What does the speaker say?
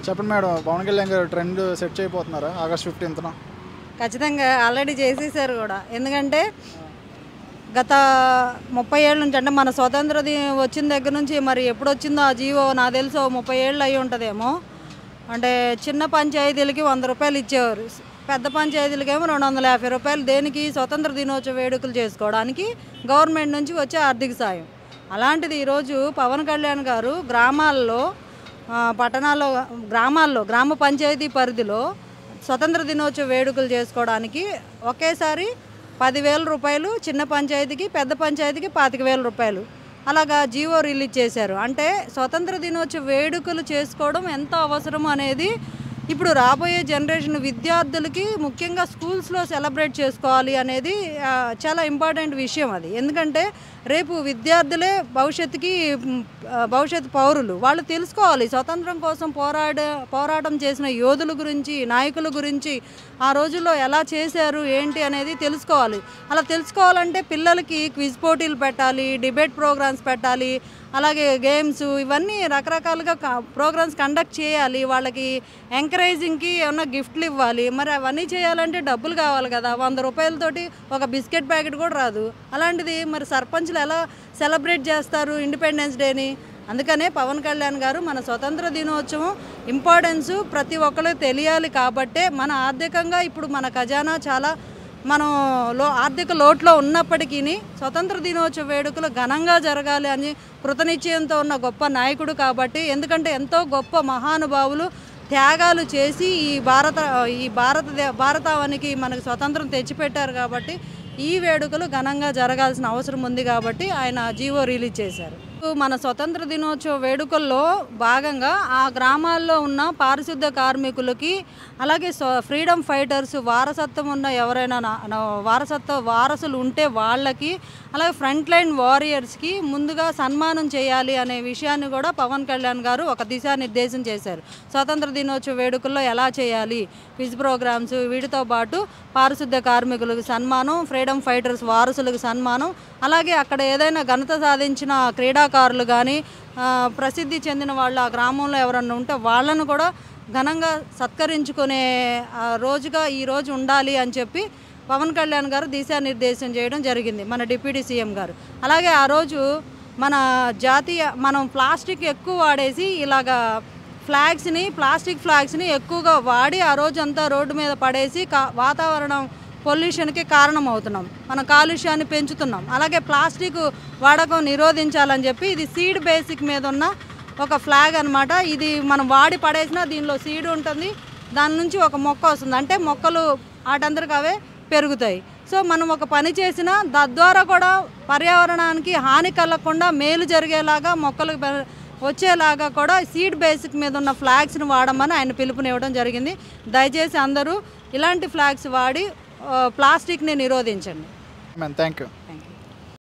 చెప్పండి మేడం, పవన్ కళ్యాణ్ గారు trend set చేయబోతున్నారా August 15న? ఖచ్చితంగా ఆల్రెడీ చేసేసారు కూడా. ఎందుకంటే గత 30 ఏళ్ళ నుంచి, అంటే మన స్వతంత్ర వచ్చిన దగ్గర నుంచి మరి ఎప్పుడు వచ్చిందో ఆ జీవో నాకు తెలుసు 30 ఏళ్ళు అయి ఉంటుందేమో. అంటే చిన్న పంచాయతీలకి 100 రూపాయలు ఇచ్చేవారు, పెద్ద పంచాయతీలకేమో 250 రూపాయలు. దేనికి? స్వతంత్ర దినోత్సవ వేడుకలు చేసుకోవడానికి గవర్నమెంట్ నుంచి వచ్చే ఆర్థిక సాయం. అలాంటిది ఈరోజు పవన్ కళ్యాణ్ గారు గ్రామాల్లో, పట్టణాల్లో, గ్రామ పంచాయతీ పరిధిలో స్వతంత్ర దినోత్సవ వేడుకలు చేసుకోవడానికి ఒకేసారి 10,000 రూపాయలు చిన్న పంచాయతీకి, పెద్ద పంచాయతీకి 25,000 రూపాయలు అలాగా జీవో రిలీజ్ చేశారు. అంటే స్వతంత్ర దినోత్సవ వేడుకలు చేసుకోవడం ఎంత అవసరం అనేది ఇప్పుడు రాబోయే జనరేషన్ విద్యార్థులకి, ముఖ్యంగా స్కూల్స్లో సెలబ్రేట్ చేసుకోవాలి అనేది చాలా ఇంపార్టెంట్ విషయం అది. ఎందుకంటే రేపు విద్యార్థులే భవిష్యత్ పౌరులు. వాళ్ళు తెలుసుకోవాలి స్వతంత్రం కోసం పోరాటం చేసిన యోధుల గురించి, నాయకుల గురించి, ఆ రోజుల్లో ఎలా చేశారు ఏంటి అనేది తెలుసుకోవాలి. అలా తెలుసుకోవాలంటే పిల్లలకి క్విజ్ పోటీలు పెట్టాలి, డిబేట్ ప్రోగ్రామ్స్ పెట్టాలి, అలాగే గేమ్స్, ఇవన్నీ రకరకాలుగా ప్రోగ్రామ్స్ కండక్ట్ చేయాలి. వాళ్ళకి ఎంకరేజింగ్కి ఏమన్నా గిఫ్ట్లు ఇవ్వాలి. మరి అవన్నీ చేయాలంటే డబ్బులు కావాలి కదా. 100 రూపాయలతోటి ఒక బిస్కెట్ ప్యాకెట్ కూడా రాదు. అలాంటిది మరి సర్పంచ్లు ఎలా సెలబ్రేట్ చేస్తారు ఇండిపెండెన్స్ డేని? అందుకనే పవన్ కళ్యాణ్ గారు మన స్వతంత్ర దినోత్సవం ఇంపార్టెన్సు ప్రతి ఒక్కరికి తెలియాలి. కాబట్టే మన ఆర్థికంగా ఇప్పుడు మన ఖజానా చాలా ఆర్థిక లోట్లో ఉన్నప్పటికీ స్వతంత్ర దినోత్సవ వేడుకలు ఘనంగా జరగాలి అని కృతనిశ్చయంతో ఉన్న గొప్ప నాయకుడు కాబట్టి. ఎందుకంటే ఎంతో గొప్ప మహానుభావులు త్యాగాలు చేసి ఈ భారతావనికి మనకు స్వతంత్రం తెచ్చిపెట్టారు కాబట్టి ఈ వేడుకలు ఘనంగా జరగాల్సిన అవసరం ఉంది కాబట్టి ఆయన జీవో రిలీజ్ చేశారు. మన స్వతంత్ర దినోత్సవ వేడుకల్లో భాగంగా ఆ గ్రామాల్లో ఉన్న పారిశుద్ధ కార్మికులకి, అలాగే ఫ్రీడమ్ ఫైటర్స్ వారసత్వం ఉన్న ఎవరైనా వారసులు ఉంటే వాళ్ళకి, అలాగే ఫ్రంట్ లైన్ వారియర్స్కి ముందుగా సన్మానం చేయాలి అనే విషయాన్ని కూడా పవన్ కళ్యాణ్ గారు ఒక దిశానిర్దేశం చేశారు. స్వతంత్ర దినోత్సవ వేడుకల్లో ఎలా చేయాలి, క్విజ్ ప్రోగ్రామ్స్, వీటితో పాటు పారిశుద్ధ కార్మికులకు సన్మానం, ఫ్రీడమ్ ఫైటర్స్ వారసులకు సన్మానం, అలాగే అక్కడ ఏదైనా ఘనత సాధించిన క్రీడాకారులు కానీ, ప్రసిద్ధి చెందిన వాళ్ళు ఆ గ్రామంలో ఎవరన్నా ఉంటే వాళ్ళను కూడా ఘనంగా సత్కరించుకునే రోజుగా ఈరోజు ఉండాలి అని చెప్పి పవన్ కళ్యాణ్ గారు దిశానిర్దేశం చేయడం జరిగింది, మన డిప్యూటీ సీఎం గారు. అలాగే ఆ రోజు మనం ప్లాస్టిక్ ఎక్కువ వాడేసి ఇలాగా ప్లాస్టిక్ ఫ్లాగ్స్ని ఎక్కువగా వాడి ఆ రోజు అంతా రోడ్డు మీద పడేసి వాతావరణం పొల్యూషన్కి కారణం అవుతున్నాం, మన కాలుష్యాన్ని పెంచుతున్నాం. అలాగే ప్లాస్టిక్ వాడకం నిరోధించాలని చెప్పి ఇది సీడ్ బేసిక్ మీద ఉన్న ఒక ఫ్లాగ్ అనమాట. ఇది మనం వాడి పడేసినా దీనిలో సీడ్ ఉంటుంది, దాని నుంచి ఒక మొక్క వస్తుంది. అంటే మొక్కలు వాటందరికి అవే పెరుగుతాయి. సో మనం ఒక పని చేసినా తద్వారా కూడా పర్యావరణానికి హాని కలగకుండా మేలు జరిగేలాగా, మొక్కలు వచ్చేలాగా కూడా సీడ్ బేసిక్ మీద ఉన్న ఫ్లాగ్స్ని వాడమని ఆయన పిలుపునివ్వడం జరిగింది. దయచేసి అందరూ ఇలాంటి ఫ్లాగ్స్ వాడి ప్లాస్టిక్ని నిరోధించండి. Thank you.